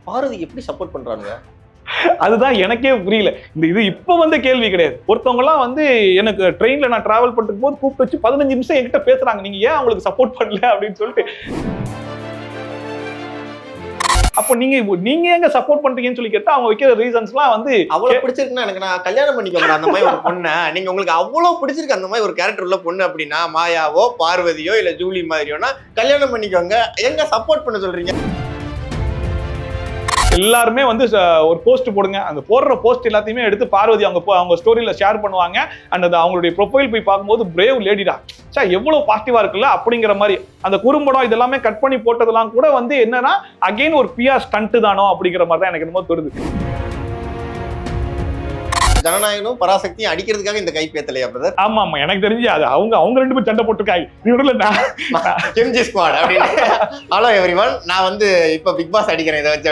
பார்வதி எப்படி சப்போர்ட் பண்றாங்க? அதுதான் எனக்கே புரியல. இது இப்ப வந்த கேள்வி கிடையாது. ஒருத்தவங்க எல்லாம் வந்து எனக்கு ட்ரெயின்ல நான் டிராவல் பண்ணிட்டு போது கூப்பிட்டு வச்சு 15 நிமிஷம் என்கிட்ட பேசுறாங்க. நீங்க ஏன் அவங்களுக்கு சப்போர்ட் பண்ணல அப்படின்னு சொல்லிட்டு. அப்ப நீங்க எங்க சப்போர்ட் பண்றீங்கன்னு சொல்லி கேட்டா அவங்க வைக்கிற ரீசன்ஸ்லாம் வந்து அவ்வளவு பிடிச்சிருக்குன்னா எனக்கு நான் கல்யாணம் பண்ணிக்கோங்க அந்த மாதிரி ஒரு பொண்ணை. நீங்க உங்களுக்கு அவ்வளவு பிடிச்சிருக்கு அந்த மாதிரி ஒரு கேரக்டர் உள்ள பொண்ணு அப்படின்னா மாயாவோ பார்வதியோ இல்ல ஜூலி மாதிரியோனா கல்யாணம் பண்ணிக்கோங்க. எங்க சப்போர்ட் பண்ண சொல்றீங்க? எல்லாருமே வந்து ஒரு போஸ்ட் போடுங்க. அந்த போடுற போஸ்ட் எல்லாத்தையுமே எடுத்து பார்வதி அவங்க ஸ்டோரியில ஷேர் பண்ணுவாங்க. அண்ட் அவங்களுடைய ப்ரொஃபைல் போய் பார்க்கும்போது பிரேவ் லேடிடா எவ்வளவு பாசிட்டிவா இருக்குல்ல அப்படிங்கிற மாதிரி அந்த குறும்படம் இதெல்லாமே கட் பண்ணி போட்டதெல்லாம் கூட வந்து என்னன்னா அகைன் ஒரு பிஆர் ஸ்டண்ட் தானோ அப்படிங்கிற மாதிரி தான் எனக்கு என்னமோ தோணுது. ஜனநாயகனும் பராசக்தியும் அடிக்கிறதுக்காக இந்த கைப்பேத்தலையா பிரதர்? ஆமா ஆமா எனக்கு தெரிஞ்சு அது அவங்க ரெண்டு பேரும் சண்டை போட்டுருக்காங்க. எம்ஜி ஸ்குவாட் அப்படின்னு. ஹலோ எவ்ரிவன், நான் வந்து இப்ப பிக் பாஸ் அடிக்கிறேன் இதை வச்சு.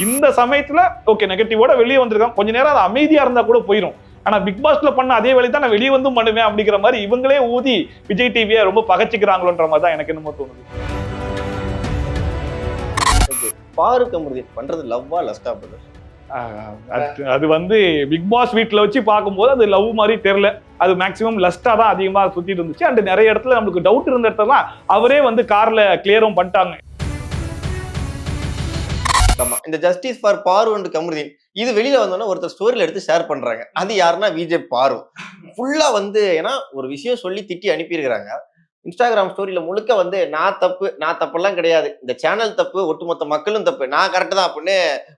இந்த சமயத்துல ஓகே நெகட்டிவோட வெளியே வந்திருக்காங்க. கொஞ்ச நேரம் அது அமைதியா இருந்தா கூட போயிடும். ஆனா பிக் பாஸ்ல பண்ண அதே வேலை தான் நான் வெளியே வந்து பண்ணுவேன் அப்படிங்கிற மாதிரி இவங்களே ஊதி விஜய் டிவியை ரொம்ப பகச்சிக்கிறாங்களோன்ற மாதிரி தான் எனக்கு என்னமோ தோணுது. பாருக்கு அமிர்தம் பண்றது லவ்வா லஸ்டா பிரதர்? அது வந்து பிக் பாஸ் வீட்டுல வச்சு பார்க்கும்போது அது லவ் மாதிரி தெரியல. அது மேக்சிமம் லஸ்டா தான் அதிகமா சுத்திட்டு இருந்துச்சு. அண்ட் நிறைய இடத்துல நமக்கு டவுட் இருந்த இடத்துல அவரே வந்து கார்ல கிளியரும் பண்ணிட்டாங்க. இந்த ஜஸ்டிஸ் ஃபார் பாரு அண்ட் கமருதீன் இது வெளியில வந்தோன்னா ஒருத்தர் ஸ்டோரியில எடுத்து ஷேர் பண்றாங்க. அது யாருன்னா விஜய் பாரு. ஃபுல்லா வந்து ஏன்னா ஒரு விஷயம் சொல்லி திட்டி அனுப்பியிருக்கிறாங்க. இன்ஸ்டாகிராம் ஸ்டோரியில முழுக்க வந்து நான் தப்புலாம் கிடையாது, இந்த சேனல் தப்பு, ஒட்டுமொத்த மக்களும் தப்பு, நான் கரெக்ட் தான் அப்படின்னு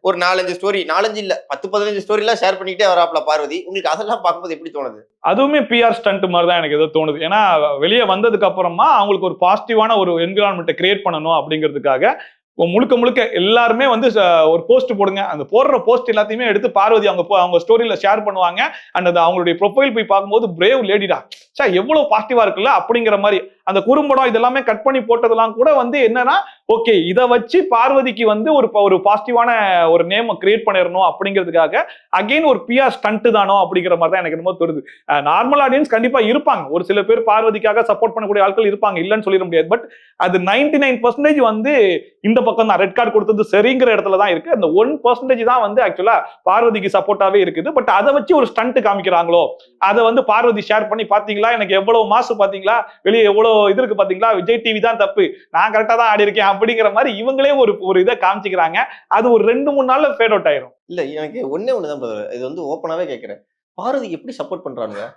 ஒரு 4-5 ஸ்டோரி, 4-5 இல்ல 10-15 ஸ்டோரி எல்லாம் ஷேர் பண்ணிக்கிட்டே வராப்ல பார்வதி. உங்களுக்கு அதெல்லாம் பார்க்கும்போது எப்படி தோணுது? அதுவுமே பிஆர் ஸ்டண்ட் மாதிரி தான் எனக்கு ஏதோ தோணுது. ஏன்னா வெளியே வந்ததுக்கு அப்புறமா அவங்களுக்கு ஒரு பாசிட்டிவான ஒரு என்விரான்மெண்ட்டை கிரியேட் பண்ணணும் அப்படிங்கிறதுக்காக முழுக்க எல்லாருமே வந்து ஒரு போஸ்ட் போடுங்க. அந்த போடுற போஸ்ட் எல்லாத்தையுமே எடுத்து பார்வதி அவங்க ஸ்டோரியில ஷேர் பண்ணுவாங்க. அண்ட் அவங்களுடைய ப்ரொஃபைல் போய் பார்க்கும்போது பிரேவ் லேடிடா எவ்வளவு பாசிட்டிவா இருக்குல்ல அப்படிங்கிற மாதிரி அந்த குறும்படம் இதெல்லாமே கட் பண்ணி போட்டதெல்லாம் கூட வந்து என்னன்னா ஓகே இதை வச்சு பார்வதிக்கு வந்து ஒரு பாசிட்டிவான ஒரு நேம் கிரியேட் பண்ணிடணும் அப்படிங்கிறதுக்காக அகைன் ஒரு பிஆர் ஸ்டண்ட் தானோ அப்படிங்கிற மாதிரி தான் எனக்கு என்னமோ தோணுது. நார்மல் ஆடியன்ஸ் கண்டிப்பா இருப்பாங்க, ஒரு சில பேர் பார்வதிக்காக சப்போர்ட் பண்ணக்கூடிய ஆட்கள் இருப்பாங்க, இல்லைன்னு சொல்லிட முடியாது. பட் அது 99% வந்து இந்த பக்கம் தான் ரெட் கார்டு கொடுத்தது சரிங்கிற இடத்துல தான் இருக்கு. அந்த 1% தான் வந்து ஆக்சுவலா பார்வதிக்கு சப்போர்ட்டாவே இருக்குது. பட் அதை வச்சு ஒரு ஸ்டண்ட் காமிக்கிறாங்களோ, அதை வந்து பார்வதி ஷேர் பண்ணி பாத்தீங்களா எனக்கு எவ்வளவு மாசு பாத்தீங்களா, வெளியே எவ்வளவு இது இருக்கு பாத்தீங்களா, விஜய் டிவி தான் தப்பு, நான் கரெக்டா தான் ஆடி இருக்கேன் அப்படிங்கிற மாதிரி இவங்களே ஒரு இதை காமிச்சுக்கிறாங்க. அது ஒரு 2-3 நாள்ல ஃபேட் அவுட் ஆயிரும். இல்ல எனக்கு ஒண்ணுதான் இது வந்து ஓப்பனாவே கேட்கிறேன், பார்வதி எப்படி சப்போர்ட் பண்றாங்க?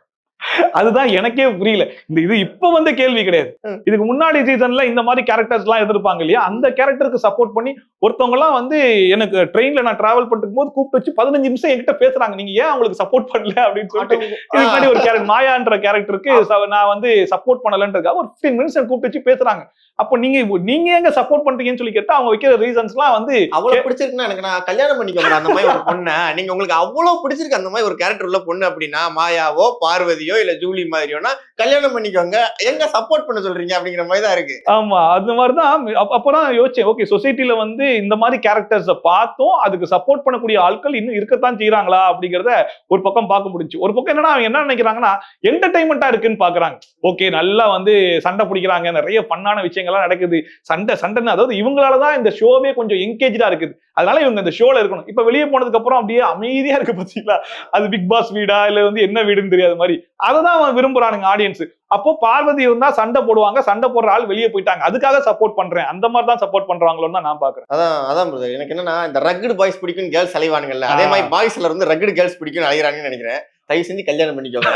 அதுதான் எனக்கே புரியல. இது இப்ப வந்த கேள்வி கிடையாது. இதுக்கு முன்னாடி சீசன்ல இந்த மாதிரி கேரக்டர்ஸ் எல்லாம் எதிர்ப்பாங்க இல்லையா, அந்த கேரக்டருக்கு சப்போர்ட் பண்ணி ஒருத்தவங்க எல்லாம் வந்து எனக்கு ட்ரெயின்ல நான் டிராவல் பண்ணிட்டு போது கூப்பிட்டு வச்சு 15 நிமிஷம் என்கிட்ட பேசுறாங்க. நீங்க ஏன் அவங்களுக்கு சப்போர்ட் பண்ணல அப்படின்னு சொல்லிட்டு இதுக்கு முன்னாடி ஒரு கேரக்டர் மாயான்ற கேரக்டருக்கு நான் வந்து சப்போர்ட் பண்ணலன்றதுக்காக ஒரு 15 நிமிஷம் கூப்பிட்டு வச்சு பேசுறாங்க. அப்ப நீங்க எங்க சப்போர்ட் பண்றீங்கன்னு சொல்லி கேட்டா அவங்க வைக்கிற ரீசன்ஸ்லாம் வந்து அவ்வளவு பிடிச்சிருக்குன்னா எனக்கு நான் கல்யாணம் பண்ணிக்கோங்க அந்த மாதிரி ஒரு பொண்ணை. நீங்க உங்களுக்கு அவ்வளவு பிடிச்சிருக்கு அந்த மாதிரி ஒரு கேரக்டர் உள்ள பொண்ணு அப்படின்னா மாயாவோ பார்வதியோ இல்ல ஜூலி மாதிரியோனா கல்யாணம் பண்ணிக்கோங்க. எங்க சப்போர்ட் பண்ண சொல்றீங்க அப்படிங்கிற மாதிரி தான் இருக்கு. ஆமா அந்த மாதிரிதான். அப்பதான் யோசிச்சேன், ஓகே சொசைட்டில வந்து இந்த மாதிரி கேரக்டர்ஸை பார்த்தோம், அதுக்கு சப்போர்ட் பண்ணக்கூடிய ஆட்கள் இன்னும் இருக்கத்தான் செய்யறாங்களா அப்படிங்கறத ஒரு பக்கம் பார்க்க முடிஞ்சு. ஒரு பக்கம் என்னன்னா அவங்க என்ன நினைக்கிறாங்கன்னா என்டர்டைன்மெண்டா இருக்குன்னு பாக்குறாங்க. ஓகே நல்லா வந்து சண்டை பிடிக்கிறாங்க, நிறைய பண்ணான விஷயங்கள்லாம் நடக்குது, சண்டைன்னு, அதாவது இவங்களாலதான் இந்த ஷோவே கொஞ்சம் என்கேஜா இருக்குது, அதனால இவங்க இந்த ஷோல இருக்கணும். இப்ப வெளியே போனதுக்கு அப்புறம் அப்படியே அமைதியா இருக்கு பாத்தீங்களா, அது பிக் பாஸ் வீடா இல்ல வந்து என்ன வீடுன்னு தெரியாத மாதிரி அததான் விரும்புறானுங்க ஆடியன்ஸ். அப்போ பார்வதி இருந்தா சண்டை போடுவாங்க, சண்டை போடுற ஆள் வெளியே போயிட்டாங்க, அதுக்காக சப்போர்ட் பண்றேன், அந்த மாதிரி தான் சப்போர்ட் பண்றாங்களோன்னு நான் பாக்குறேன். அதான் பிரதர் எனக்கு என்னன்னா இந்த ரக்கட் பாய்ஸ் பிடிக்கும் கேர்ள்ஸ் அலைவானுங்கல்ல, அதே மாதிரி பாய்ஸ்ல இருந்து ரக்கட் கேர்ள்ஸ் பிடிக்கும் அலைகிறாங்கன்னு நினைக்கிறேன். தயவு செஞ்சு கல்யாணம் பண்ணிக்கோங்க,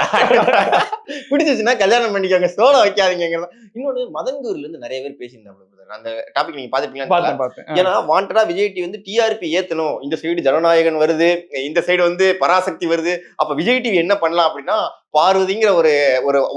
பிடிச்சிச்சுன்னா கல்யாணம் பண்ணிக்கோங்க, சோழ வைக்காதீங்க. இன்னொன்னு மதன்கூர்ல இருந்து நிறைய பேர் பேசியிருந்தாங்க அந்த டாபிக், நீங்க பாத்துட்டீங்களா? ஏன்னா வாண்டடா விஜய் டிவி வந்து டிஆர்பி ஏத்தணும், இந்த சைடு ஜனநாயகன் வருது, இந்த சைடு வந்து பராசக்தி வருது, அப்ப விஜய் டிவி என்ன பண்ணலாம் அப்படின்னா பார்வதிங்கிற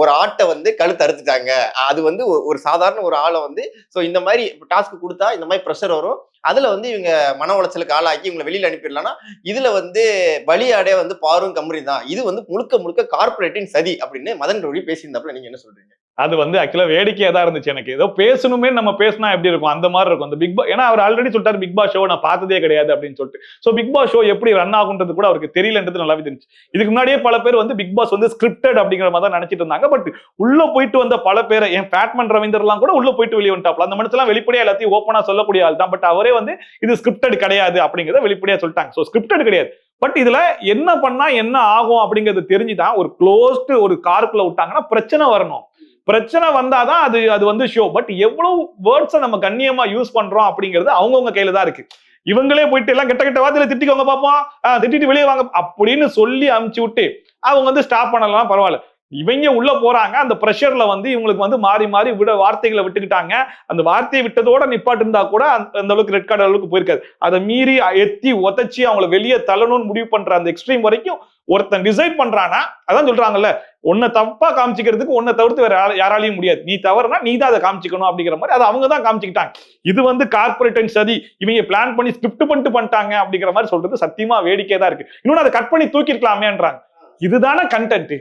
ஒரு ஆட்டை வந்து கழுத்து அறுத்துட்டாங்க. அது வந்து ஒரு சாதாரண ஒரு ஆளை வந்து இந்த மாதிரி டாஸ்க் கொடுத்தா இந்த மாதிரி ப்ரெஷர் வரும், அதுல வந்து இவங்க மன உளைச்சலுக்கு ஆளாக்கி இவங்களை வெளியில அனுப்பிடலாம்னா இதுல வந்து பலியாடே வந்து பாரும் கமரி தான், இது வந்து முழுக்க கார்பரேட்டின் சதி அப்படின்னு மதன் ரவி பேசியிருந்தாப்புல நீங்க என்ன சொல்றீங்க? அது வந்து ஆக்சுவலா வேடிக்கையா தான் இருந்துச்சு எனக்கு. ஏதோ பேசணுமே நம்ம பேசினா எப்படி இருக்கும் அந்த மாதிரி இருக்கும் அந்த பிக் பாஸ். ஏன்னா அவர் ஆல்ரெடி சொல்லிட்டாரு பிக் பாஸ் ஷோ நான் பார்த்ததே கிடையாது அப்படின்னு சொல்லிட்டு. சோ பிக் பாஸ் ஷோ எப்படி ரன் ஆகுன்றது கூட அவருக்கு தெரியலன்றது நல்லாவே தெரிஞ்சு. இதுக்கு முன்னாடியே பல பேர் வந்து பிக் பாஸ் வந்து ஸ்கிரிப்டட் அப்படிங்கிற மாதிரி தான் நினைச்சிட்டு இருந்தாங்க. பட் உள்ள போயிட்டு வந்த பல பேரை என் பேட்மேன் ரவீந்தர்லாம் கூட உள்ள போயிட்டு வெளியே வந்துட்டாப்ல. அந்த மனுஷெல்லாம் வெளிப்படையா எல்லாத்தையும் ஓப்பனா சொல்லக்கூடிய ஆள் தான். பட் அவரே வந்து இது ஸ்கிரிப்டட் கிடையாது அப்படிங்கறத வெளிப்படையா சொல்லிட்டாங்க. சோ ஸ்கிரிப்டட் கிடையாது. பட் இதுல என்ன பண்ணா என்ன ஆகும் அப்படிங்கிறது தெரிஞ்சுதான் ஒரு க்ளோஸ்டு ஒரு காருக்குள்ள விட்டாங்கன்னா பிரச்சனை வரணும். பிரச்சனை வந்தாதான் அது வந்து ஷோ. பட் எவ்வளவு வேர்ட்ஸை நம்ம கண்ணியமா யூஸ் பண்றோம் அப்படிங்கிறது அவங்கவுங்க கையில தான் இருக்கு. இவங்களே போயிட்டு எல்லாம் கெட்ட கெட்ட வார்த்தையில திட்டிக்கோங்க பாப்போம், திட்டிட்டு வெளியே வாங்க அப்படின்னு சொல்லி அமுச்சு விட்டு அவங்க வந்து ஸ்டாப் பண்ணலாம் பரவாயில்ல. இவங்க உள்ள போறாங்க அந்த பிரஷர்ல வந்து இவங்களுக்கு வந்து மாறி மாறி வார்த்தைகளை விட்டுக்கிட்டாங்க. அந்த வார்த்தையை விட்டதோட நிப்பாட்டு இருந்தா கூட அந்த அளவுக்கு ரெட் கார்டு அளவுக்கு போயிருக்காது. அதை மீறி எத்தி உதச்சி அவங்களை வெளியே தள்ளணும்னு முடிவு பண்ற அந்த எக்ஸ்ட்ரீம் வரைக்கும் ஒருத்தன் டிசைட் பண்றானா, அதான் சொல்றாங்கல்ல, உன்னை தப்பா காமிச்சிக்கிறதுக்கு உன்னை தவிர்த்து வேற யாராலையும் முடியாது. நீ தவறுனா நீ தான் அதை காமிச்சிக்கணும் அப்படிங்கிற மாதிரி அதை அவங்க தான் காமிச்சுக்கிட்டாங்க. இது வந்து கார்பரேட் சதி இவங்க பிளான் பண்ணி ஸ்கிரிப்ட் பண்ணிட்டாங்க அப்படிங்கிற மாதிரி சொல்றது சத்தியமா வேடிக்கை தான் இருக்கு. இன்னொன்னு அதை கட் பண்ணி தூக்கிருக்கலாமேன்றாங்க. இதுதானே கண்டென்ட்.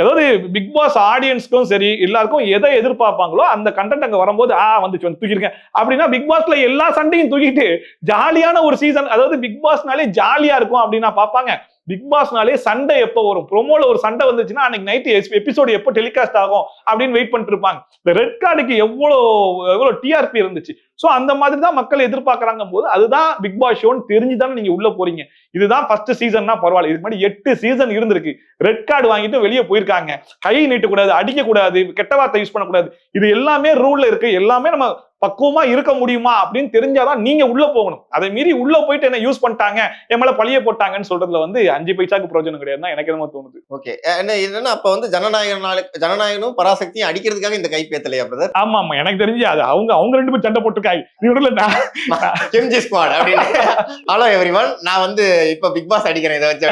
அதாவது பிக் பாஸ் ஆடியன்ஸ்க்கும் சரி எல்லாருக்கும் எதை எதிர்பார்ப்பாங்களோ அந்த கண்டென்ட் அங்க வரும்போது வந்துச்சு வந்து தூக்கிருக்கேன் அப்படின்னா பிக் பாஸ்ல எல்லா சண்டையும் தூக்கிட்டு ஜாலியான ஒரு சீசன், அதாவது பிக் பாஸ்னாலே ஜாலியா இருக்கும் அப்படின்னா பாப்பாங்க. பிக் பாஸ்னாலே சண்டை எப்போ வரும், ப்ரோமோல ஒரு சண்டை வந்துச்சுன்னா அன்னைக்கு நைட்டு எபிசோடு எப்போ டெலிகாஸ்ட் ஆகும் அப்படின்னு வெயிட் பண்ணிட்டு இருப்பாங்க. இந்த ரெட் கார்டுக்கு எவ்வளவு டிஆர்பி இருந்துச்சு. சோ அந்த மாதிரி தான் மக்கள் எதிர்பார்க்கறாங்க போது அதுதான் பிக் பாஸ் ஷோன்னு தெரிஞ்சுதானே நீங்க உள்ள போறீங்க. இதுதான் ஃபர்ஸ்ட் சீசன்னா பரவாயில்ல. இதுக்கு முன்னாடி 8 சீசன் இருந்திருக்கு. ரெட் கார்டு வாங்கிட்டு வெளியே போயிருக்காங்க. கை நீட்டக்கூடாது, அடிக்க கூடாது, கெட்ட வார்த்தை யூஸ் பண்ணக்கூடாது. இது எல்லாமே ரூல்ல இருக்கு. எல்லாமே நம்ம பக்குவமா இருக்க முடியுமா அப்படின்னு தெரிஞ்சாதான் நீங்க உள்ள போகணும். அதை மீறி உள்ள போயிட்டு என்ன யூஸ் பண்ணிட்டாங்க, என் மேல பழிய போட்டாங்கன்னு சொல்றதுல வந்து 5 பைசாக்கு பிரயோஜனம் கிடையாது தான் எனக்கு என்னமோ தோணுது. ஓகே, என்னன்னா அப்ப வந்து ஜனநாயகனும் பராசக்தியும் அடிக்கிறதுக்காக இந்த கைப்பேத்தலையா பிரதர்? ஆமா ஆமா, எனக்கு தெரிஞ்சு அது அவங்க 2 பேரும் சண்டை போட்டுருக்காங்க. கெம்ஜி ஸ்குவாட் அப்படின்னு. ஹலோ எவ்ரிவன், நான் வந்து இப்ப பிக் பாஸ் அடிக்கிறேன் இதை வச்சு.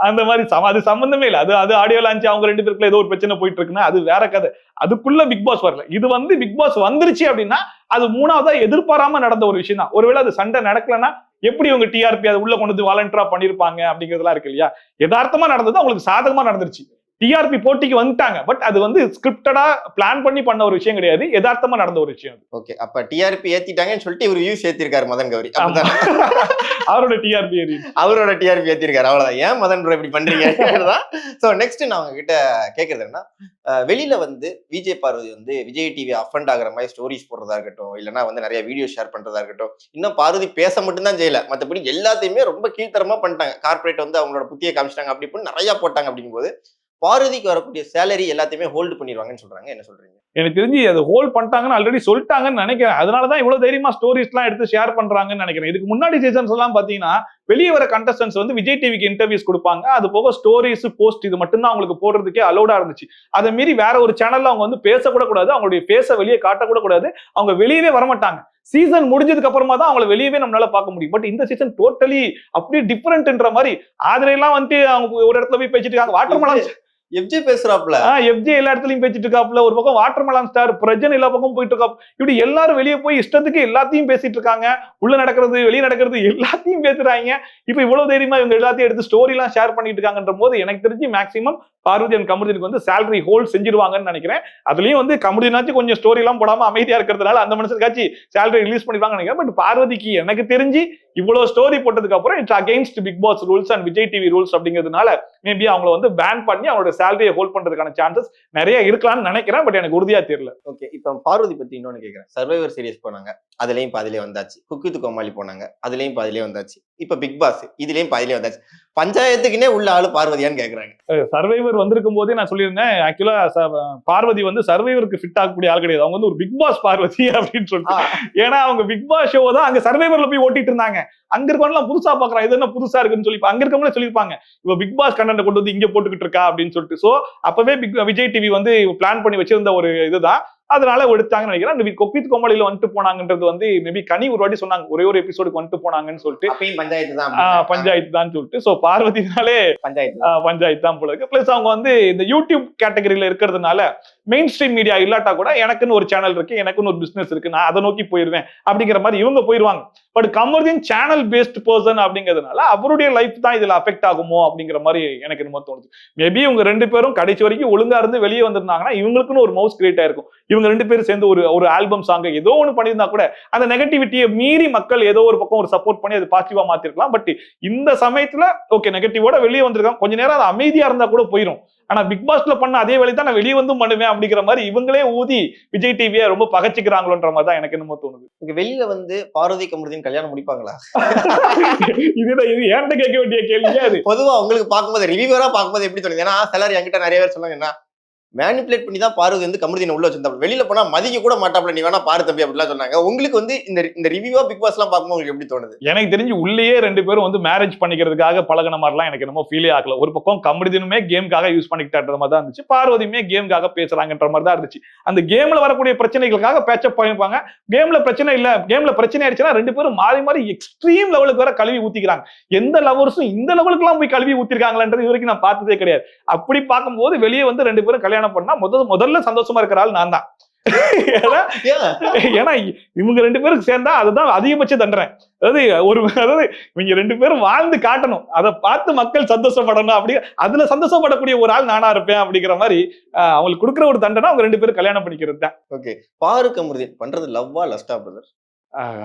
அந்த மாதிரி அது சம்பந்தமே இல்லை. அது ஆடியோ லான்ச் அவங்க 2 பேருக்குள்ள ஏதோ ஒரு பிரச்சனை போயிட்டு இருக்குன்னா அது வேற கதை. அதுக்குள்ள பிக் பாஸ் வரல. இது வந்து பிக் பாஸ் வந்துருச்சு அப்படின்னா அது 3வதா எதிர்பாராம நடந்த ஒரு விஷயம் தான். ஒருவேளை அது சண்டை நடக்கலன்னா எப்படி உங்க டிஆர்பி அதை உள்ள கொண்டு வந்து வாலண்டியரா பண்ணிருப்பாங்க அப்படிங்கிறதுலாம் இருக்கு இல்லையா. யதார்த்தமா நடந்தது அவங்களுக்கு சாதகமா நடந்துருச்சு. டிஆர்பி போட்டிக்கு வந்துட்டாங்க. பட் அது வந்து ஸ்கிரிப்டடா பிளான் பண்ணி பண்ண ஒரு விஷயம் கிடையாது, யதார்த்தமா நடந்த ஒரு விஷயம். ஓகே, அப்ப டிஆர்பி ஏத்திட்டாங்கன்னு சொல்லிட்டு இவர் வியூஸ் ஏத்திருக்காரு மதன் கௌரி. அவரோட டிஆர்பி ஏத்திருக்காரு. அவ்வளவுதான். ஏன் மதன் ப்ரோ இப்படி பண்றீங்க? சோ நெக்ஸ்ட் நான் உங்ககிட்ட கேக்குறது என்ன, வெளியில வந்து விஜய் பார்வதி வந்து விஜய் டிவி அஃபண்ட் ஆகுற மாதிரி ஸ்டோரிஸ் போடுறதா இருக்கட்டும், இல்லைன்னா வந்து நிறைய வீடியோ ஷேர் பண்றதா இருக்கட்டும், இன்னும் பார்வதி பேச மட்டும்தான் செய்யல, மற்றபடி எல்லாத்தையுமே ரொம்ப கீழ்த்தரமா பண்ணிட்டாங்க. கார்பரேட் வந்து அவங்களோட புத்தியை காமிச்சிட்டாங்க, அப்படி இப்படின்னு நிறைய போட்டாங்க. அப்படிங்கும்போது பார்வதிக்கு வரக்கூடிய சேலரி எல்லாத்தையுமே ஹோல்டு பண்ணிடுவாங்கன்னு சொல்றாங்க. என்ன சொல்றீங்க? எனக்கு தெரிஞ்சு அது ஹோல்ட் பண்ணிட்டாங்கன்னு ஆல்ரெடி சொல்லிட்டாங்கன்னு நினைக்கிறேன். அதனாலதான் இவ்வளவு தைரியமா ஸ்டோரிஸ் எல்லாம் எடுத்து ஷேர் பண்றாங்கன்னு நினைக்கிறேன். இதுக்கு முன்னாடி சீசன்ஸ் எல்லாம் பாத்தீங்கன்னா வெளியே வர கண்டஸ்டன்ஸ் வந்து விஜய் டிவிக்கு இன்டர்வியூஸ் கொடுப்பாங்க. அது போக ஸ்டோரிஸ் போஸ்ட் இது மட்டும்தான் அவங்களுக்கு போடுறதுக்கே அலோடா இருந்துச்சு. அதை மீறி வேற ஒரு சேனல்ல அவங்க வந்து பேசக்கூட கூடாது, அவங்களுடைய பேச வெளியே காட்டக்கூட கூடாது, அவங்க வெளியவே வரமாட்டாங்க. சீசன் முடிஞ்சதுக்கு அப்புறமா தான் அவங்களை வெளியவே நம்மளால பார்க்க முடியும். பட் இந்த சீசன் டோட்டலி அப்படியே டிஃபரெண்ட்ன்ற மாதிரி அதுலாம் வந்து அவங்க ஒரு இடத்துல போய் பேசிட்டு இருக்காங்க. வாட்டர்மெலன் எஃப்ஜே பேசுறாப்ல, எஃப்ஜே எல்லா இடத்துலயும் பேசிட்டு இருக்காப்ல. ஒரு பக்கம் வாட்டர்மெலன் ஸ்டார் பிரஜன் எல்லா பக்கம் போயிட்டு இருக்கா. இப்படி எல்லாரும் வெளியே போய் இஷ்டத்துக்கு எல்லாத்தையும் பேசிட்டு இருக்காங்க. உள்ள நடக்கிறது வெளியே நடக்கிறது எல்லாத்தையும் பேசுறாங்க. இப்ப இவ்வளவு தைரியமா இவங்க எல்லாத்தையும் எடுத்து ஸ்டோரி எல்லாம் ஷேர் பண்ணிட்டு இருக்காங்கன்ற போது எனக்கு தெரிஞ்சு மேக்சிமம் பார்வதி அண்ட் கமருதீனுக்கு வந்து சேலரி ஹோல்ட் செஞ்சிருவாங்கன்னு நினைக்கிறேன். அதுலயும் வந்து கமருதீனாச்சும் கொஞ்சம் ஸ்டோரி எல்லாம் போடாம அமைதியா இருக்கிறதுனால அந்த மனுஷனுக்காச்சு சேலரி ரிலீஸ் பண்ணிருவாங்கன்னு நினைக்கிறேன். பட் பார்வதிக்கு எனக்கு தெரிஞ்சு இவ்வளவு ஸ்டோரி போட்டதுக்கு அப்புறம் it's against big boss rules and Vijay TV rules அப்படிங்கிறதுனால மேபி அவங்களை வந்து பேன் பண்ணி அவங்களோட சேலரியை ஹோல்ட் பண்றதுக்கான சான்சஸ் நிறைய இருக்கலாம்னு நினைக்கிறேன். பட் எனக்கு உறுதியா தெரியல. ஓகே, இப்ப பார்வதி பத்தி இன்னொன்னு கேட்கிறேன். சர்வைவர் சீரிஸ் போனாங்க, அதுலயும் பாதிலே வந்தாச்சு. குக் வித் கோமாளி போனாங்க, அதுலயும் பாதிலே வந்தாச்சு. இப்ப பிக் பாஸ் இதுலயும் பாதிலே வந்தாச்சு. பஞ்சாயத்துக்குன்னே உள்ள ஆளு பார்வதியான்னு கேக்குறாங்க. சர்வைவர் வந்திருக்கும் போதே நான் சொல்லியிருந்தேன், ஆக்சுவலா பார்வதி வந்து சர்வைவருக்கு ஃபிட் ஆகக்கூடிய ஆள் கிடையாது. அவங்க வந்து ஒரு பிக் பாஸ் பார்வதி அப்படின்னு சொல்லிட்டு. ஏன்னா அவங்க பிக் பாஸ் ஷோ தான் அங்க சர்வைவர்ல போய் ஓட்டிட்டு இருந்தாங்க. அங்க இருக்கவங்க புதுசா பாக்குறான், இது என்ன புதுசா இருக்குன்னு சொல்லி அங்க இருக்கவங்களே சொல்லிருப்பாங்க, இவ பிக் பாஸ் கண்டென்ட் கொண்டு வந்து இங்க போட்டுக்கிட்டு இருக்கா அப்படின்னு சொல்லிட்டு. சோ அப்பவே விஜய் டிவி வந்து பிளான் பண்ணி வச்சிருந்த ஒரு இதுதான், அதனால எடுத்தாங்கன்னு நினைக்கிறேன். கொப்பித் கோமாளியில வந்துட்டு போனாங்கன்றது வந்து மேபி கனி ஒரு வாட்டி சொன்னாங்க, ஒரே ஒரு எபிசோடுக்கு வந்துட்டு போனாங்கன்னு சொல்லிட்டு. பஞ்சாயத்து தான் சொல்லிட்டு. சோ பார்வதினாலே பஞ்சாயத்து தான் போல இருக்கு. பிளஸ் அவங்க வந்து இந்த யூடியூப் கேட்டகரியில இருக்கிறதுனால மெயின் ஸ்ட்ரீம் மீடியா இல்லாட்டா கூட எனக்குன்னு ஒரு சேனல் இருக்கு, எனக்குன்னு ஒரு பிசினஸ் இருக்கு, நான் அதை நோக்கி போயிருவேன் அப்படிங்கிற மாதிரி இவங்க போயிருவாங்க. But Kamarudheen channel based person அப்படிங்கிறதுனால அவருடைய லைஃப் தான் இதுல அஃபெக்ட் ஆகுமோ அப்படிங்கிற மாதிரி எனக்கு என்னமோ தோணுது. மேபி இவங்க 2 பேரும் கடைசி வரைக்கும் ஒழுங்கா இருந்து வெளியே வந்திருந்தாங்கன்னா இவங்களுக்குன்னு ஒரு மவுஸ் கிரியேட் ஆயிருக்கும். இவங்க 2 பேரும் சேர்ந்து ஒரு ஆல்பம் சாங் ஏதோ ஒன்று பண்ணியிருந்தா கூட அந்த நெகட்டிவிட்டியை மீறி மக்கள் ஏதோ ஒரு பக்கம் ஒரு சப்போர்ட் பண்ணி அது பாசிட்டிவா மாத்திருக்கலாம். பட் இந்த சமயத்துல ஓகே நெகட்டிவோட வெளியே வந்திருக்காங்க, கொஞ்ச நேரம் அது அமைதியா இருந்தா கூட போயிடும். ஆனா பிக் பாஸ்ல பண்ண அதே வேலை தான் நான் வெளியே வந்தும் பண்ணுவேன் அப்படிங்கிற மாதிரி இவங்களே ஊதி விஜய் டிவியை ரொம்ப பகச்சிக்கிறாங்களோன்ற மாதிரி தான் எனக்கு என்னமோ தோணுது. இங்க வெளியில வந்து பார்வதி கமருதீன் கல்யாணம் முடிப்பாங்களா? இதுதான் இது ஏன்ட்ட கேட்க வேண்டிய கேள்வியே அது. பொதுவா உங்களுக்கு பார்க்கும்போது ரிவ்யூவரா பார்க்கும்போது எப்படி தோணுது? ஏன்னா சிலர் என்கிட்ட நிறைய பேர் சொன்னாங்க, என்ன மேனிபுலேட் பண்ணி தான் பார்வதி வந்து கமருதீனை உள்ள வச்சிருந்தாங்க, வெளியில போனா மதிக்க கூட மாட்டாப்ல, நீ வேணா பாரு தம்பி அப்படிலாம் சொன்னாங்க. உங்களுக்கு வந்து இந்த ரிவ்யூவா பிக் பாஸ் எல்லாம் பார்க்கும்போது உங்களுக்கு எப்படி தோணுது? எனக்கு தெரிஞ்சு உள்ளேயே 2 பேரும் வந்து மேரேஜ் பண்ணிக்கிறதுக்காக பழகின மாதிரிலாம் எனக்கு என்னமோ ஃபீலே ஆகல. ஒரு பக்கம் கமருதீனுமே கேமுக்காக யூஸ் பண்ணிக்கிட்ட மாதிரி தான் இருந்துச்சு, பார்வதியுமே கேமுக்காக பேசுறாங்கன்ற மாதிரி தான் இருந்துச்சு. அந்த கேம்ல வரக்கூடிய பிரச்சனைகளுக்காக பேச்சப் பண்ணிருப்பாங்க. கேம்ல பிரச்சனை இல்ல, கேம்ல பிரச்சனை ஆயிடுச்சுன்னா 2 பேரும் மாறி மாறி எக்ஸ்ட்ரீம் லெவலுக்கு வர கழுவி ஊத்திக்கிறாங்க. எந்த லவர்ஸும் இந்த லெவலுக்கு எல்லாம் போய் கழுவி ஊத்திருக்காங்கன்றது இது வரைக்கும் நான் பார்த்ததே கிடையாது. அப்படி பார்க்கும்போது வெளியே வந்து 2 பேரும் கல்யாணம் பண்ணா முதல்ல சந்தோஷமா இருக்கிற ஆள் நான் தான். ஏன்னா இவங்க 2 பேருக்கு சேர்ந்தா அதுதான் அதிகபட்ச தண்டனை. அதாவது இவங்க 2 பேரும் வாழ்ந்து காட்டணும், அதை பார்த்து மக்கள் சந்தோஷப்படணும். அப்படி அதுல சந்தோஷப்படக்கூடிய ஒரு ஆள் நானா இருப்பேன் அப்படிங்கிற மாதிரி அவங்களுக்கு கொடுக்குற ஒரு தண்டனை அவங்க 2 பேரும் கல்யாணம் பண்ணிக்கிறது தான். ஓகே, பாரு கமருதீன் பண்றது லவ்வா லஸ்டா பிரதர்?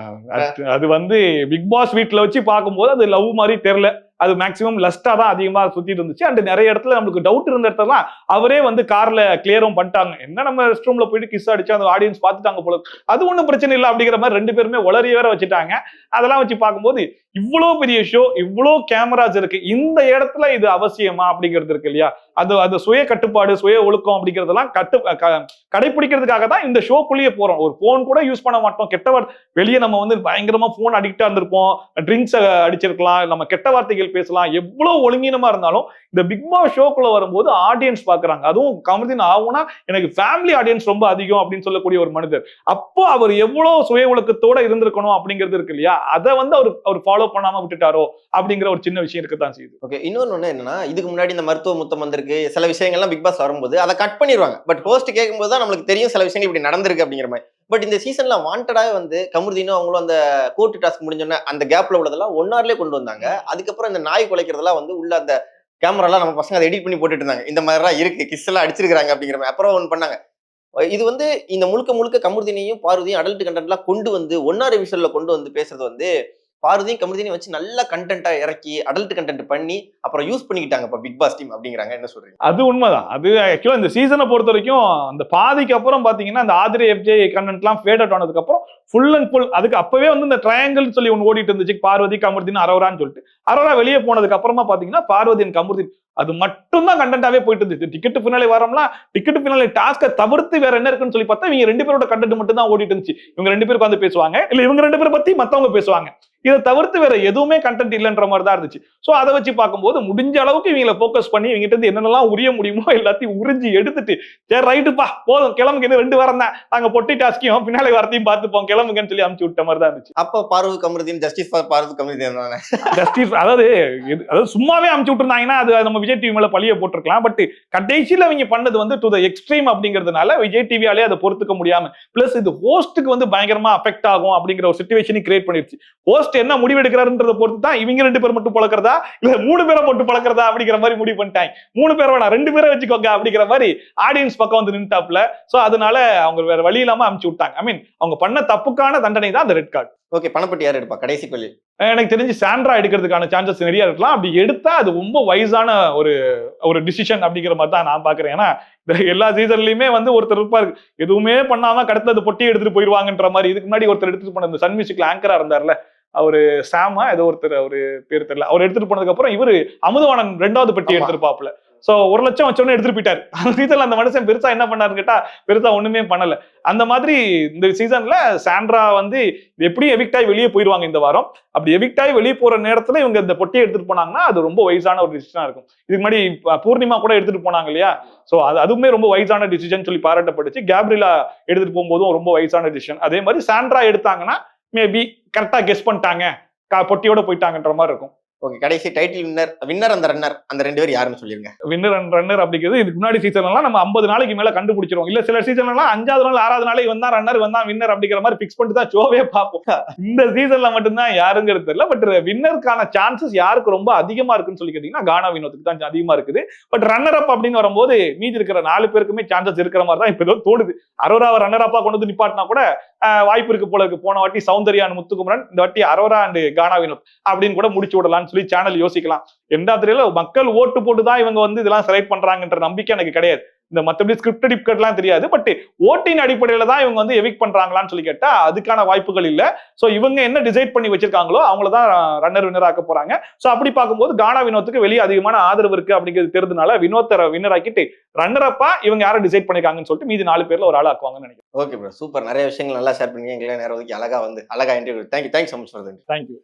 அது வந்து பிக் பாஸ் வீட்டுல வச்சு பார்க்கும்போது அது லவ் மாதிரி தெரியல. அது மேக்சிமம் லஸ்டா தான் அதிகமா சுத்திட்டு இருந்துச்சு. அண்ட் நிறைய இடத்துல நம்மளுக்கு டவுட் இருந்த இடத்துல அவரே வந்து கார்ல கிளியரும் பண்ணிட்டாங்க. என்ன நம்ம ரெஸ்ட் ரூம்ல போயிட்டு கிஸ் அடிச்சு அந்த ஆடியன்ஸ் பார்த்துட்டாங்க போல, அது ஒன்றும் பிரச்சனை இல்லை அப்படிங்கிற மாதிரி 2 பேருமே உளறிய வேற வச்சுட்டாங்க. அதெல்லாம் வச்சு பார்க்கும்போது இவ்வளவு பெரிய ஷோ, இவ்வளவு கேமராஸ் இருக்கு, இந்த இடத்துல இது அவசியமா அப்படிங்கிறது இருக்கு இல்லையா? அது சுய கட்டுப்பாடு, சுய ஒழுக்கம் அப்படிங்கிறதெல்லாம் கடைபிடிக்கிறதுக்காக தான் இந்த ஷோக்குள்ளேயே போறோம். ஒரு போன் கூட யூஸ் பண்ண மாட்டோம். வெளியே நம்ம வந்து பயங்கரமா போன் அடிக்டா இருந்திருப்போம், ட்ரிங்க்ஸ் அடிச்சிருக்கலாம், நம்ம கெட்ட வார்த்தைகள் பேசலாம், எவ்வளவு ஒழுங்கீனமா இருந்தாலும் இந்த பிக் பாஸ் ஷோக்குள்ள வரும்போது ஆடியன்ஸ் பாக்குறாங்க. அதுவும் கமருதீன் ஆகும்னா எனக்கு ஃபேமிலி ஆடியன்ஸ் ரொம்ப அதிகம் அப்படின்னு சொல்லக்கூடிய ஒரு மனிதர். அப்போ அவர் எவ்வளவு சுய ஒழுக்கத்தோட இருந்திருக்கணும் அப்படிங்கிறது இருக்கு இல்லையா? அதை வந்து அவர் ஃபாலோ பண்ணாம விட்டுட்டாரோ அப்படிங்கிற ஒரு சின்ன விஷயம் இருக்கத்தான் செய்யுது. ஓகே, இன்னொன்னு என்னன்னா, இதுக்கு முன்னாடி இந்த மருத்துவ முத்தம் வந்திருக்கு, சில விஷயங்கள்லாம் பிக் பாஸ் வரும்போது அதை கட் பண்ணிடுவாங்க. பட் ஹோஸ்ட் கேட்கும்போது தான் நம்மளுக்கு தெரியும் சில விஷயங்கள் இப்படி நடந்திருக்கு அப்படிங்கிற மாதிரி. பட் இந்த சீசன்ல வாண்டடாவே வந்து கமருதீனும் அவங்களும் அந்த கோர்ட் டாஸ்க் முடிஞ்சோன்னா அந்த கேப்ல உள்ளதெல்லாம் 1 hourலயே கொண்டு வந்தாங்க. அதுக்கப்புறம் இந்த நாய் குலைக்கிறதெல்லாம் வந்து உள்ள அந்த கேமராலாம் நம்ம பசங்க அதை எடிட் பண்ணி போட்டுட்டு இருந்தாங்க, இந்த மாதிரிலாம் இருக்கு, கிஸ் எல்லாம் அடிச்சிருக்காங்க அப்படிங்கிற மாதிரி. அப்புறம் ஒன்று பண்ணாங்க, இது வந்து இந்த முழுக்க கமருதீனையும் பார்வதியும் அடல்ட் கண்டென்ட்லாம் கொண்டு வந்து 1 hour எபிசோட்ல கொண்டு வந்து பேசுறது வந்து பார்வதியும் கமருதீனையும் வச்சு நல்ல கண்டென்ட்டா இறக்கி அடல்ட் கண்டென்ட் பண்ணி அப்புறம் யூஸ் பண்ணிக்கிட்டாங்க இப்ப பிக் பாஸ் டீம் அப்படிங்கிறாங்க. என்ன சொல்றீங்க? அது உண்மைதான். அது ஆக்சுவலா இந்த சீசனை பொறுத்த வரைக்கும் அந்த பாதிக்கு அப்புறம் பாத்தீங்கன்னா அந்த ஆதிரை எஃப்ஜே கண்டென்ட்லாம் ஃபேட் அவுட் ஆனதுக்கு அப்புறம் ஃபுல் அண்ட் ஃபுல் அதுக்கு அப்பவே வந்து இந்த ட்ரையாங்கிள் சொல்லி ஒன்று ஓடிட்டு இருந்துச்சு, பார்வதி கமருதீன் அரோரான்னு சொல்லிட்டு. அரோரா வெளியே போனதுக்கு அப்புறமா பாத்தீங்கன்னா பார்வதியின் கமருதீன் அது மட்டும் தான் கண்டென்ட்டாவே போயிட்டு இருந்துச்சு. டிக்கெட் பின்னாலே வரம்லாம், டிக்கெட் பின்னாலே டாஸ்கை தவிர்த்து வேற என்ன இருக்குன்னு சொல்லி பார்த்தா இவங்க 2 பேரோட கண்டென்ட் மட்டும் தான் ஓடிட்டு இருந்துச்சு. இவங்க 2 பேருக்கு வந்து பேசுவாங்க, இல்ல இவங்க 2 பேரை பத்தி மத்தவங்க பேசுவாங்க. இதை தவிர்த்து வேற எதுவுமே கண்டென்ட் இல்லைன்ற மாதிரி தான் இருந்துச்சு. சோ அதை வச்சு பார்க்கும்போது முடிஞ்ச அளவுக்கு இவங்களை போக்கஸ் பண்ணி இவங்கிட்ட இருந்து என்னென்னலாம் உரிய முடியுமோ எல்லாத்தையும் உறிஞ்சி எடுத்துட்டு, சரி ரைட்டுப்பா போதும் கிளம்புங்க, இன்னும் 2 வாரம் தான், நாங்க பொட்டி டாஸ்கையும் பின்னாலே வரத்தையும் பார்த்துப்போம், கிளம்புங்கன்னு சொல்லி அமுச்சு விட்ட மாதிரி தான் இருந்துச்சு. அப்ப பார்வதி கமருதீன் ஜஸ்டிஸ் ஃபார் பார்வதி கமருதீன் தானே? ஜஸ்டிஸ் அதாவது சும்மாவே அமுச்சு விட்டுருந்தாங்கன்னா அது நம்ம விஜய் டிவி மேல பழிய போட்டிருக்கலாம். பட் கடைசியில அவங்க பண்ணது வந்து டு த எக்ஸ்ட்ரீம் அப்படிங்கிறதுனால விஜய் டிவியாலே அதை பொறுத்துக்க முடியாம, பிளஸ் இது ஹோஸ்ட்டுக்கு வந்து பயங்கரமா அஃபெக்ட் ஆகும் அப்படிங்கிற ஒரு சிச்சுவேஷனை கிரியேட் பண்ணிருச்சு. ஹோஸ்ட் என்ன முடிவு எடுக்கிறாருன்றத பொறுத்து தான் இவங்க 2 பேர் மட்டும் பழக்கிறதா இல்ல 3 பேரை மட்டும் பழக்கிறதா அப்படிங்கிற மாதிரி முடிவு பண்ணிட்டாங்க. 3 பேரை வேணா 2 பேரை வச்சுக்கோங்க அப்படிங்கிற மாதிரி ஆடியன்ஸ் பக்கம் வந்து நின்ட்டாப்ல. சோ அதனால அவங்க வேற வழி இல்லாம அமுச்சு விட்டாங்க. ஐ மீன் அவங்க பண்ண தப்புக்கான தண்டனை தான் அந்த ரெட் கார்டு. ஓகே, பணப்பட்டி யார் எடுப்பா கடைசி கொள்ளி? எனக்கு தெரிஞ்சு சாண்ட்ரா எடுக்கிறதுக்கான சான்சஸ் நிறைய இருக்கலாம். அப்படி எடுத்தா அது ரொம்ப வைஸான ஒரு டிசிஷன் அப்படிங்கிற மாதிரி தான் நான் பாக்குறேன். ஏன்னா எல்லா சீசன்லயுமே வந்து ஒருத்தர் இருப்பாரு எதுவுமே பண்ணாம கடத்தது பொட்டி எடுத்துட்டு போயிருவாங்கன்ற மாதிரி. இதுக்கு முன்னாடி ஒருத்தர் எடுத்துட்டு போன சன் மியூசிக்ல ஆங்கரா இருந்தார்ல, அவரு சாமா ஏதோ ஒருத்தர், அவரு பேர் தெரியல, அவர் எடுத்துட்டு போனதுக்கு அப்புறம் இவரு அமுதவாணன் 2வது பெட்டி எடுத்திருப்பாப்ல. சோ 1 லட்சம் வச்சோன்னு எடுத்துட்டு போயிட்டாரு. அந்த சீசன்ல அந்த மனுஷன் பெருசா என்ன பண்ணாருன்னு கேட்டா பெருசா ஒண்ணுமே பண்ணல. அந்த மாதிரி இந்த சீசன்ல சாண்ட்ரா வந்து எப்படி எவிக்ட் ஆகி வெளியே போயிருவாங்க இந்த வாரம். அப்படி எவிக்ட் ஆகி வெளியே போற நேரத்துல இவங்க இந்த பொட்டியை எடுத்துட்டு போனாங்கன்னா அது ரொம்ப வைஸான ஒரு டிசிஷனா இருக்கும். இதுக்கு முன்னாடி பூர்ணிமா கூட எடுத்துட்டு போனாங்க இல்லையா? சோ அதுவுமே ரொம்ப வைஸான டிசிஷன் சொல்லி பாராட்டப்பட்டுச்சு. கேப்ரிலா எடுத்துட்டு போகும்போதும் ரொம்ப வைஸான டிசிஷன். அதே மாதிரி சாண்ட்ரா எடுத்தாங்கன்னா மேபி கரெக்டா கெஸ் பண்ணிட்டாங்க, பொட்டியோட போயிட்டாங்கன்ற மாதிரி இருக்கும். ஓகே, கடைசி டைட்டில் வின்னர் அந்த ரன்னர் அந்த 2 பேர் யாருன்னு சொல்லிருங்க. வின்னர் அண்ட் ரன்னர் அப்படிங்கிறது இதுக்கு முன்னாடி சீசன்லாம் நம்ம 50 நாளைக்கு மேல கண்டுபிடிச்சிரும். இல்ல சில சீசன்லாம் 5வது நாள் 6வது நாளே இவன் தான் ரன்னர் இவன் தான் வின்னர் அப்படிங்கிற மாதிரி பிக்ஸ் பண்ணிட்டு தான் ஷோவே பார்ப்போம். இந்த சீசன்ல மட்டும்தான் யாருங்கிறது தெரியல. பட் வின்னருக்கான சான்சஸ் யாருக்கு ரொம்ப அதிகமா இருக்குன்னு சொல்லி கேட்டீங்கன்னா கானா வினோத்துக்கு தான் அதிகமா இருக்குது. பட் ரன்னர் அப் அப்படின்னு வரும்போது மீதி இருக்கிற 4 பேருக்குமே சான்சஸ் இருக்கிற மாதிரி தான் இப்ப ஏதோ தோணுது. அரோராவை ரன்னர் அப்பா கொண்டு வந்து நிப்பாட்டினா கூட வாய்ப்பு இருக்கு போல இருக்கு. போன வாட்டி சௌந்தர்யா முத்துக்குமரன், இந்த வாட்டி அரோரா அண்ட் கானா வினோத் அப்படின்னு கூட முடிச்சு விடலாம்னு சொல்லி சேனல் யோசிக்கலாம். எண்டா தெரியல, மக்கள் ஓட்டு போட்டு தான் இவங்க வந்து இதெல்லாம் செலக்ட் பண்றாங்கன்ற நம்பிக்கை எனக்கு கிடையாது. இந்த மத்தபடி ஸ்கிரிப்ட் டிப்கட்லாம் தெரியாது. பட் ஓட்டின் அடிப்படையில தான் இவங்க வந்து எவிக் பண்றாங்களான்னு சொல்லி கேட்டா அதுக்கான வாய்ப்புகள் இல்ல. சோ இவங்க என்ன டிசைட் பண்ணி வச்சிருக்காங்களோ அவங்கள தான் ரன்னர் வின்னர் ஆக்க போறாங்க. சோ அப்படி பார்க்கும்போது கானா வினோத்துக்கு வெளியே அதிகமான ஆதரவு இருக்கு அப்படிங்கிறது தெரிஞ்சதுனால வினோத்தை வின்னர் ஆக்கிட்டு ரன்னர் அப்பா இவங்க யாரை டிசைட் பண்ணிருக்காங்கன்னு சொல்லிட்டு மீதி 4 பேர்ல ஒரு ஆள் ஆக்குவாங்கன்னு நினைக்கிறேன். Okay bro, super. நிறைய விஷயங்கள் நல்லா ஷேர் பண்ணீங்க. எங்களை நேரம் ஒதுக்கி அழகா interview. Thank you so much for that. Thank you.